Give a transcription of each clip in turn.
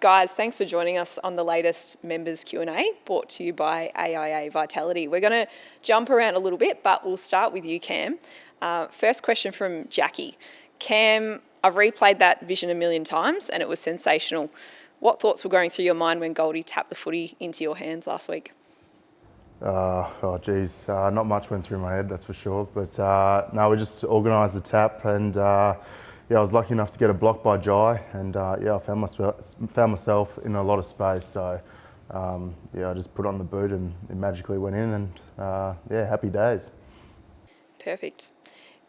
Guys, thanks for joining us on the latest Members Q&A brought to you by AIA Vitality. We're going to jump around a little bit, but we'll start with you, Cam. First question from Jackie. Cam, I've replayed that vision a million times and it was sensational. What thoughts were going through your mind when Goldie tapped the footy into your hands last week? Not much went through my head, that's for sure. But no, we just organised the tap and I was lucky enough to get a block by Jai and I found myself in a lot of space. So I just put on the boot and it magically went in and happy days. Perfect.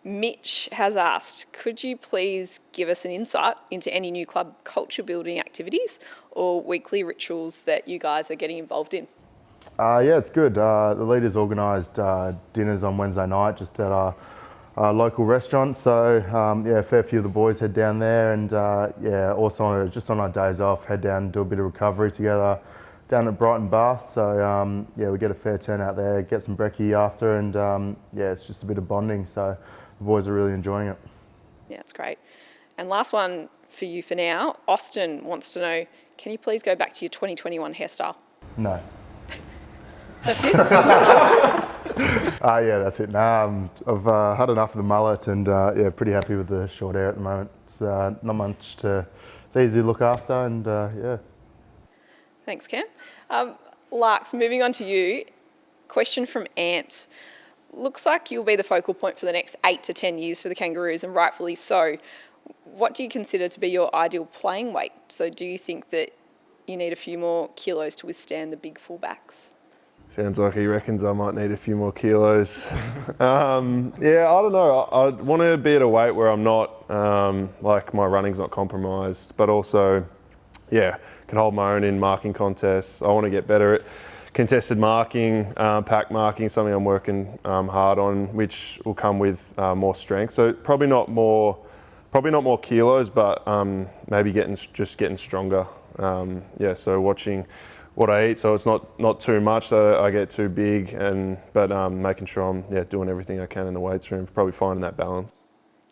Mitch has asked, could you please give us an insight into any new club culture building activities or weekly rituals that you guys are getting involved in? It's good. The leaders organised dinners on Wednesday night just at our local restaurant. So a fair few of the boys head down there and also just on our days off head down and do a bit of recovery together down at Brighton Bath. So we get a fair turnout there, get some brekkie after and it's just a bit of bonding. So the boys are really enjoying it. Yeah, it's great. And last one for you for now. Austin wants to know, can you please go back to your 2021 hairstyle? No. That's it? That's it. Nah, I've had enough of the mullet and pretty happy with the short hair at the moment. It's not much it's easy to look after and Thanks, Cam. Larks, moving on to you. Question from Ant. Looks like you'll be the focal point for the next 8 to 10 years for the Kangaroos, and rightfully so. What do you consider to be your ideal playing weight? So do you think that you need a few more kilos to withstand the big fullbacks? Sounds like he reckons I might need a few more kilos. I don't know. I want to be at a weight where I'm not, like my running's not compromised, but also, can hold my own in marking contests. I want to get better at contested marking, pack marking, something I'm working hard on, which will come with more strength. So probably not more kilos, but maybe getting stronger. So watching what I eat, so it's not too much, so I get too big, but making sure I'm doing everything I can in the weights room, probably finding that balance.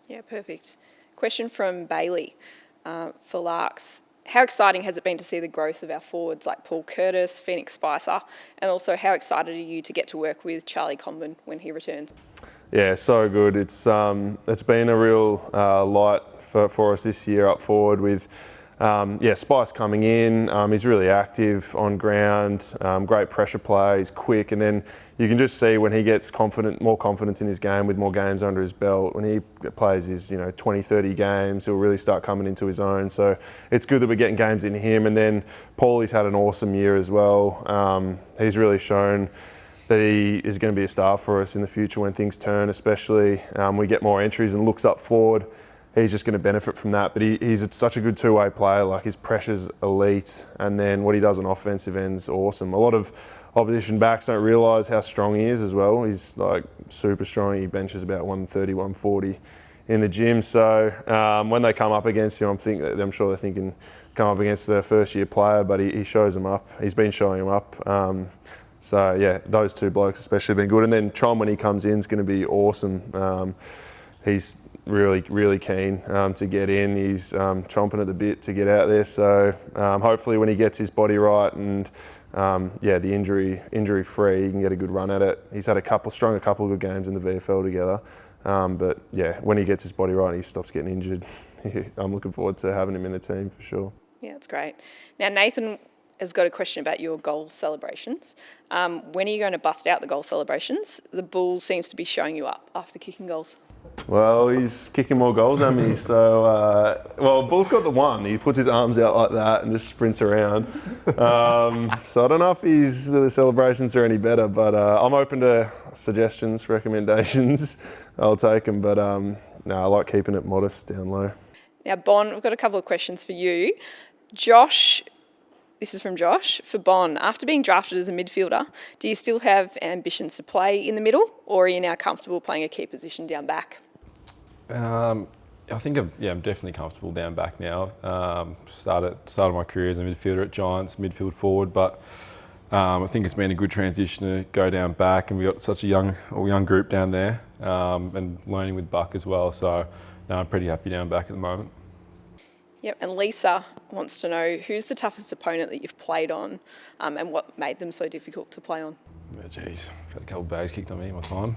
Yeah, perfect. Question from Bailey for Larks. How exciting has it been to see the growth of our forwards like Paul Curtis, Phoenix Spicer, and also how excited are you to get to work with Charlie Comben when he returns? Yeah, so good. It's been a real light for us this year up forward with Spice coming in. He's really active on ground, great pressure play, he's quick, and then you can just see when he gets more confidence in his game with more games under his belt, when he plays his 20, 30 games, he'll really start coming into his own. So it's good that we're getting games in him. And then Paulie's had an awesome year as well. He's really shown that he is going to be a star for us in the future when things turn, especially we get more entries and looks up forward. He's just going to benefit from that. But he's such a good two-way player. Like, his pressure's elite, and then what he does on offensive end's awesome. A lot of opposition backs don't realise how strong he is as well. He's like super strong. He benches about 130, 140 in the gym. So when they come up against him, I'm sure they're thinking come up against a first-year player, but he shows them up. He's been showing them up. Those two blokes especially have been good. And then Tron, when he comes in, is going to be awesome. He's really keen to get in. He's chomping at the bit to get out there. So hopefully when he gets his body right and the injury free, he can get a good run at it. He's had a couple of good games in the VFL together. When he gets his body right and he stops getting injured, I'm looking forward to having him in the team for sure. Yeah, that's great. Now, Nathan has got a question about your goal celebrations. When are you going to bust out the goal celebrations? The Bull seems to be showing you up after kicking goals. Well, he's kicking more goals than me, so... Bull's got the one. He puts his arms out like that and just sprints around. So I don't know if the celebrations are any better, but I'm open to suggestions, recommendations. I'll take them, but I like keeping it modest down low. Now, Bon, we've got a couple of questions for you. Josh, this is from Josh. For Bon, after being drafted as a midfielder, do you still have ambitions to play in the middle, or are you now comfortable playing a key position down back? I think I'm definitely comfortable down back now. Started my career as a midfielder at Giants, midfield forward, but I think it's been a good transition to go down back, and we've got such a young group down there, and learning with Buck as well. So I'm pretty happy down back at the moment. Yep, and Lisa wants to know who's the toughest opponent that you've played on, and what made them so difficult to play on? Oh, geez, got a couple of bags kicked on me in my time.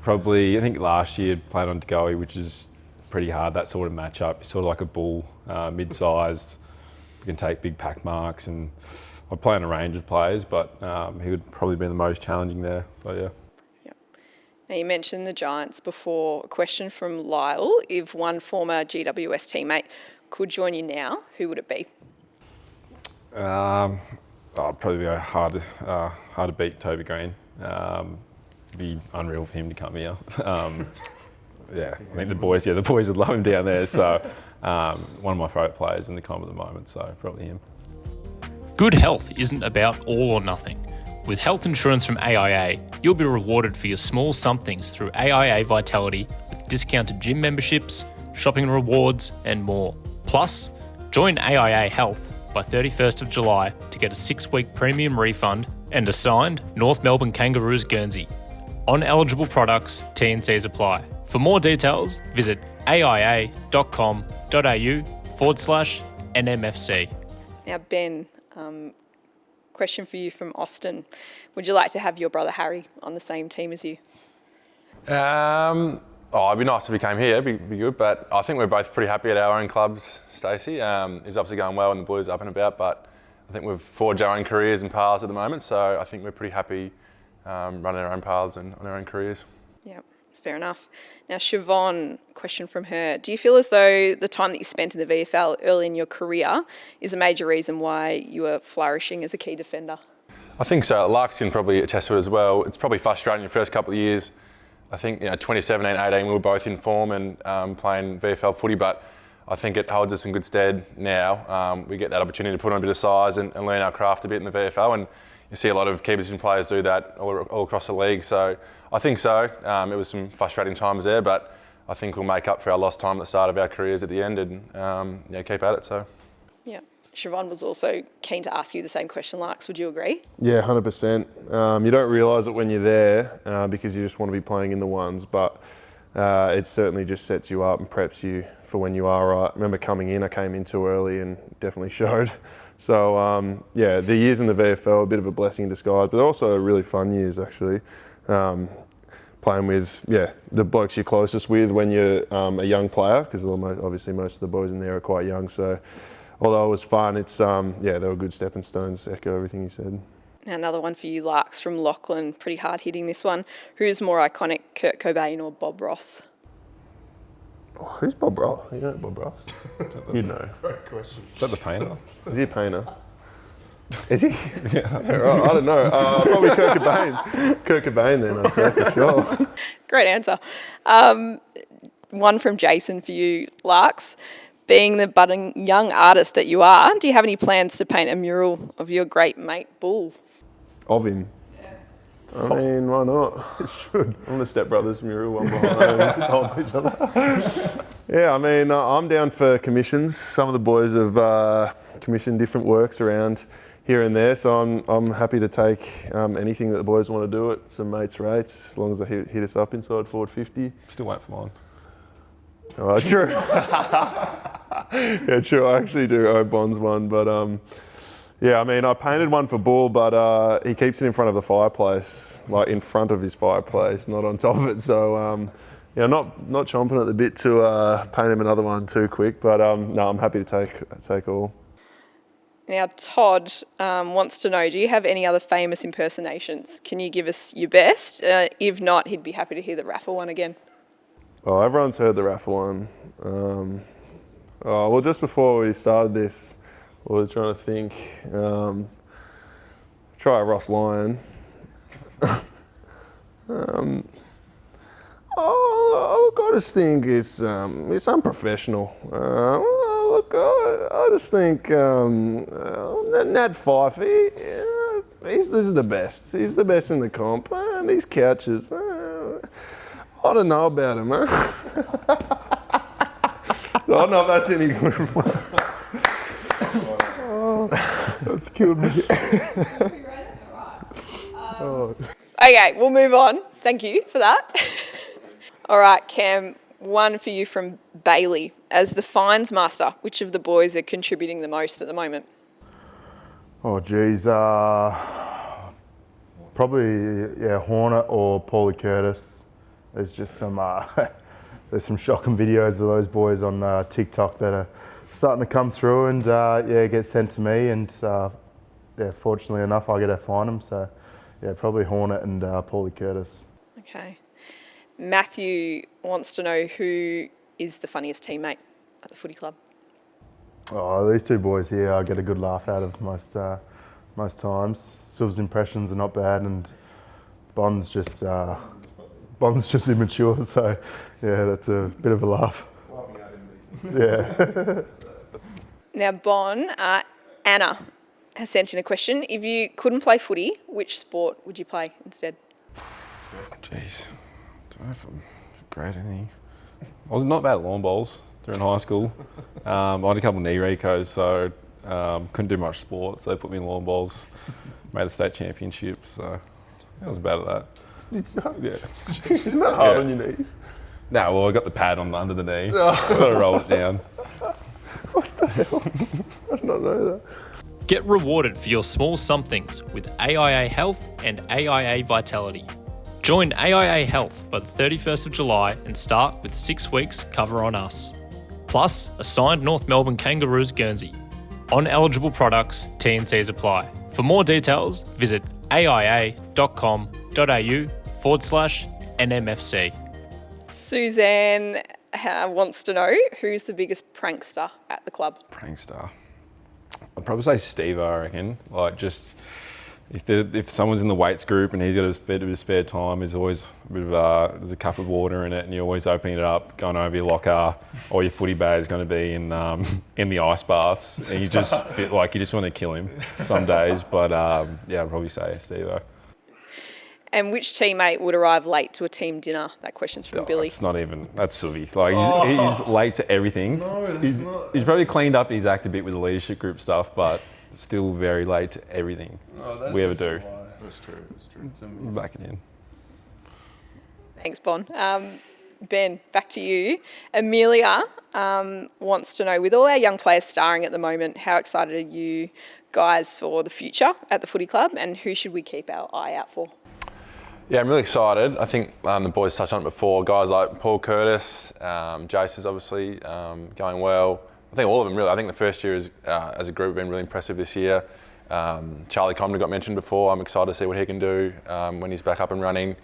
Probably, I think last year played on Degoe, which is pretty hard, that sort of matchup. Sort of like a bull, mid-sized, you can take big pack marks, and I'd play on a range of players, but he would probably be the most challenging there, so yeah. Now, you mentioned the Giants before. A question from Lyle. If one former GWS teammate could join you now, who would it be? I'd probably be hard to beat Toby Green. It'd be unreal for him to come here. Yeah, I think the boys would love him down there. So one of my favourite players in the comp at the moment, so probably him. Good health isn't about all or nothing. With health insurance from AIA, you'll be rewarded for your small somethings through AIA Vitality with discounted gym memberships, shopping rewards, and more. Plus, join AIA Health by 31st of July to get a 6-week premium refund and a signed North Melbourne Kangaroos Guernsey. On eligible products, T&Cs apply. For more details, visit aia.com.au/NMFC. Now, Ben, question for you from Austin. Would you like to have your brother Harry on the same team as you? It'd be nice if he came here, it'd be good, but I think we're both pretty happy at our own clubs, Stacey. He's obviously going well and the boys are up and about, but I think we've forged our own careers and paths at the moment, so I think we're pretty happy running our own paths and on our own careers. Yeah, that's fair enough. Now, Siobhan, question from her. Do you feel as though the time that you spent in the VFL early in your career is a major reason why you were flourishing as a key defender? I think so. Larkey can probably attest to it as well. It's probably frustrating the first couple of years. I think 2017, 18, we were both in form and playing VFL footy, but I think it holds us in good stead now. We get that opportunity to put on a bit of size and learn our craft a bit in the VFL, and you see a lot of key position players do that all across the league. So I think so. It was some frustrating times there, but I think we'll make up for our lost time at the start of our careers at the end and keep at it. So. Yeah. Siobhan was also keen to ask you the same question, Larks. Would you agree? Yeah, 100%. You don't realise it when you're there because you just want to be playing in the ones, but it certainly just sets you up and preps you for when you are right. I remember coming in, I came in too early and definitely showed. So, the years in the VFL, a bit of a blessing in disguise, but also really fun years actually. Playing with, the blokes you're closest with when you're a young player, because obviously most of the boys in there are quite young. So, although it was fun, it's they were good stepping stones to echo everything you said. Now, another one for you, Larks, from Lachlan. Pretty hard hitting this one. Who's more iconic, Kurt Cobain or Bob Ross? Oh, who's Bob Ross? You know Bob Ross? You know. Great question. Is that the painter? Is he a painter? Is he? Yeah, right. I don't know. Probably Kurt Cobain. Kurt Cobain then, I'd say for sure. Great answer. One from Jason for you, Larks. Being the budding young artist that you are, do you have any plans to paint a mural of your great mate Bull? Of him? Yeah. I mean, why not? It should. I'm the stepbrothers mural, one behind, hold each other. Yeah, I mean, I'm down for commissions. Some of the boys have commissioned different works around here and there, so I'm happy to take anything that the boys want to do at some mates' rates, as long as they hit us up inside forward 50. Still wait for mine. Oh, true. Yeah, true. I actually do owe Bonds one, but I mean, I painted one for Bull, but he keeps it in front of the fireplace, like in front of his fireplace, not on top of it. So not chomping at the bit to paint him another one too quick, but no, I'm happy to take all. Now, Todd wants to know, do you have any other famous impersonations? Can you give us your best? If not, he'd be happy to hear the raffle one again. Oh, everyone's heard the raffle one. Well, just before we started this, we were trying to think. Try a Ross Lyon. I just think it's unprofessional. I just think Nat Fife, this is the best. He's the best in the comp. These couches, I don't know about him, huh? I don't know if that's any good. That's killed me. Okay, we'll move on. Thank you for that. All right, Cam, One for you from Bailey. As the fines master, which of the boys are contributing the most at the moment? Oh, geez. Probably, Hornet or Paulie Curtis. There's just some there's some shocking videos of those boys on TikTok that are starting to come through and get sent to me, and fortunately enough I get to find them. So probably Hornet and Paulie Curtis. Okay. Matthew wants to know who is the funniest teammate at the footy club. Oh, these two boys here I get a good laugh out of most times. Sylv's impressions are not bad, and Bond's just immature, so that's a bit of a laugh. Yeah. Now, Bon, Anna has sent in a question. If you couldn't play footy, which sport would you play instead? Jeez, I don't know if I'm great at anything. I was not bad at lawn bowls during high school. I had a couple of knee recos, so couldn't do much sport, so they put me in lawn bowls. Made the state championship, so I was bad at that. Yeah. Isn't that hard on your knees? No, well, I got the pad on under the knee. Got to roll it down. What the hell? I did not know that. Get rewarded for your small somethings with AIA Health and AIA Vitality. Join AIA Health by the 31st of July and start with 6 weeks cover on us. Plus, a signed North Melbourne Kangaroos Guernsey. On eligible products, T&Cs apply. For more details, visit aia.com.au/NMFC. Suzanne wants to know who's the biggest prankster at the club. Prankster. I'd probably say Steve, I reckon. Like, just if someone's in the weights group and he's got a bit of spare time, there's always a bit of there's a cup of water in it, and you're always opening it up, going over your locker, or your footy bag is going to be in the ice baths, and you just feel like you just want to kill him some days. But I'd probably say Steve. And which teammate would arrive late to a team dinner? That question's from Billy. It's not even, that's Sylvie. Like, he's late to everything. No, that's not. He's probably cleaned up his act a bit with the leadership group stuff, but still very late to everything we ever do. That's true. Back it in. Thanks, Bon. Ben, back to you. Amelia wants to know, with all our young players starring at the moment, how excited are you guys for the future at the footy club, and who should we keep our eye out for? Yeah, I'm really excited. I think the boys touched on it before. Guys like Paul Curtis, Jace is obviously going well. I think all of them really. I think the first year as a group have been really impressive this year. Charlie Comden got mentioned before. I'm excited to see what he can do when he's back up and running.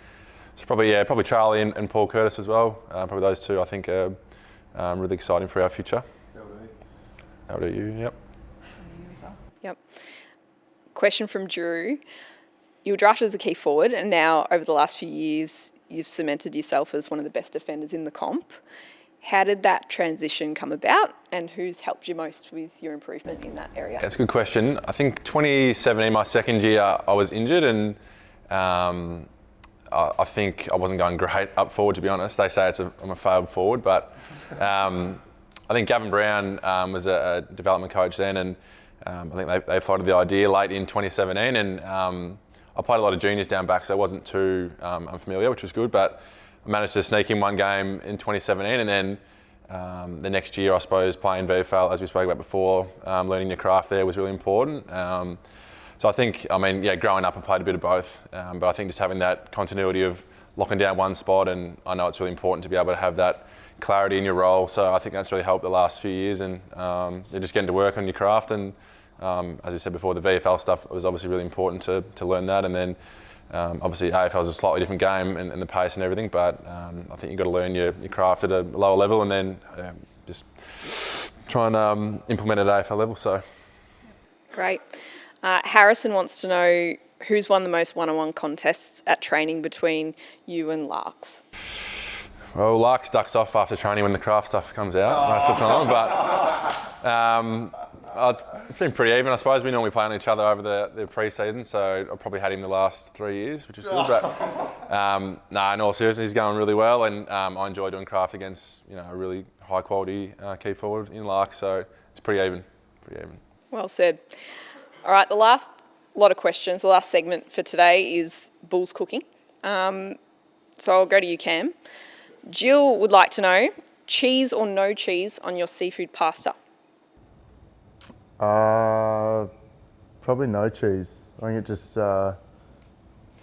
So probably Charlie and Paul Curtis as well. Probably those two I think are really exciting for our future. How do you? Yep. Yep. Question from Drew. You were drafted as a key forward, and now over the last few years, you've cemented yourself as one of the best defenders in the comp. How did that transition come about, and who's helped you most with your improvement in that area? That's a good question. I think 2017, my second year, I was injured, and I think I wasn't going great up forward, to be honest. They say I'm a failed forward, but I think Gavin Brown was a development coach then, and I think they floated the idea late in 2017, and I played a lot of juniors down back, so I wasn't too unfamiliar, which was good, but I managed to sneak in one game in 2017, and then the next year, I suppose, playing VFL, as we spoke about before, learning your craft there was really important. So I think, growing up I played a bit of both, but I think just having that continuity of locking down one spot, and I know it's really important to be able to have that clarity in your role, so I think that's really helped the last few years, and you're just getting to work on your craft, and as we said before, the VFL stuff was obviously really important to learn that, and then obviously AFL is a slightly different game and the pace and everything, but I think you've got to learn your craft at a lower level, and then just try and implement it at AFL level. So Great. Harrison wants to know who's won the most one-on-one contests at training between you and Larks? Well, Larks ducks off after training when the craft stuff comes out most of the time, but it's been pretty even. I suppose we normally play on each other over the pre-season, so I've probably had him the last 3 years, which is good. But in all seriousness, he's going really well, and I enjoy doing craft against a really high quality key forward in Larks, so it's pretty even. Well said. All right, the last lot of questions, the last segment for today is Bulls cooking. So I'll go to you, Cam. Jill would like to know, cheese or no cheese on your seafood pasta? Probably no cheese. I think it just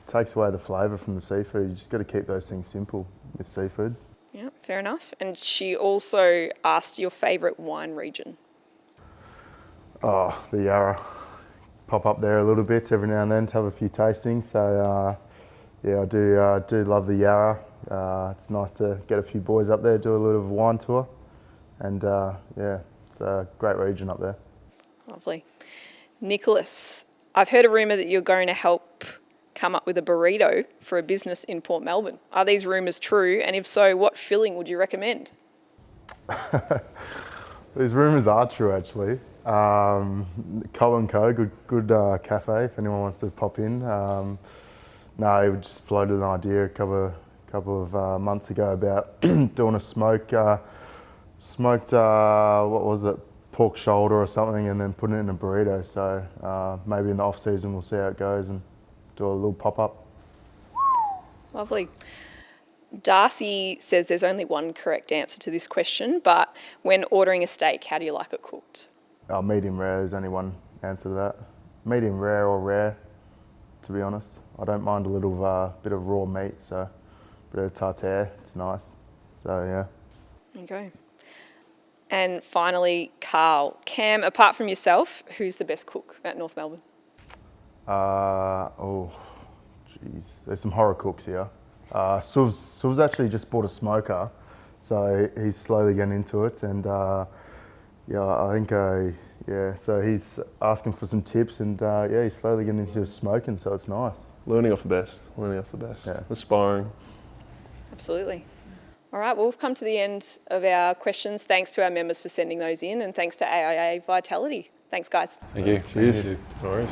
takes away the flavour from the seafood. You just got to keep those things simple with seafood. Yeah, fair enough. And she also asked your favourite wine region. Oh, the Yarra. Pop up there a little bit every now and then to have a few tastings. So yeah, I do love the Yarra. It's nice to get a few boys up there, do a little wine tour, and yeah, it's a great region up there. Lovely. Nicholas, I've heard a rumour that you're going to help come up with a burrito for a business in Port Melbourne. Are these rumours true? And if so, what filling would you recommend? These rumours are true, actually. Co&Co, good cafe if anyone wants to pop in. No, it just floated an idea a couple of months ago about doing a smoked, what was it, pork shoulder or something, and then putting it in a burrito. So maybe in the off season we'll see how it goes and do a little pop up. Lovely. Darcy says there's only one correct answer to this question, but when ordering a steak, how do you like it cooked? Medium rare, there's only one answer to that. Medium rare or rare, to be honest. I don't mind a little bit of raw meat, so a bit of tartare, it's nice. So yeah. There you go. And finally, Carl. Cam, apart from yourself, who's the best cook at North Melbourne? Oh, jeez. There's some horror cooks here. Suv's actually just bought a smoker, so he's slowly getting into it, and yeah, I think yeah. So he's asking for some tips, and yeah, he's slowly getting into smoking, so it's nice. Learning off the best. Yeah. Aspiring. Absolutely. All right, well, we've come to the end of our questions. Thanks to our members for sending those in, and thanks to AIA Vitality. Thanks, guys. Thank you. Cheers. No worries.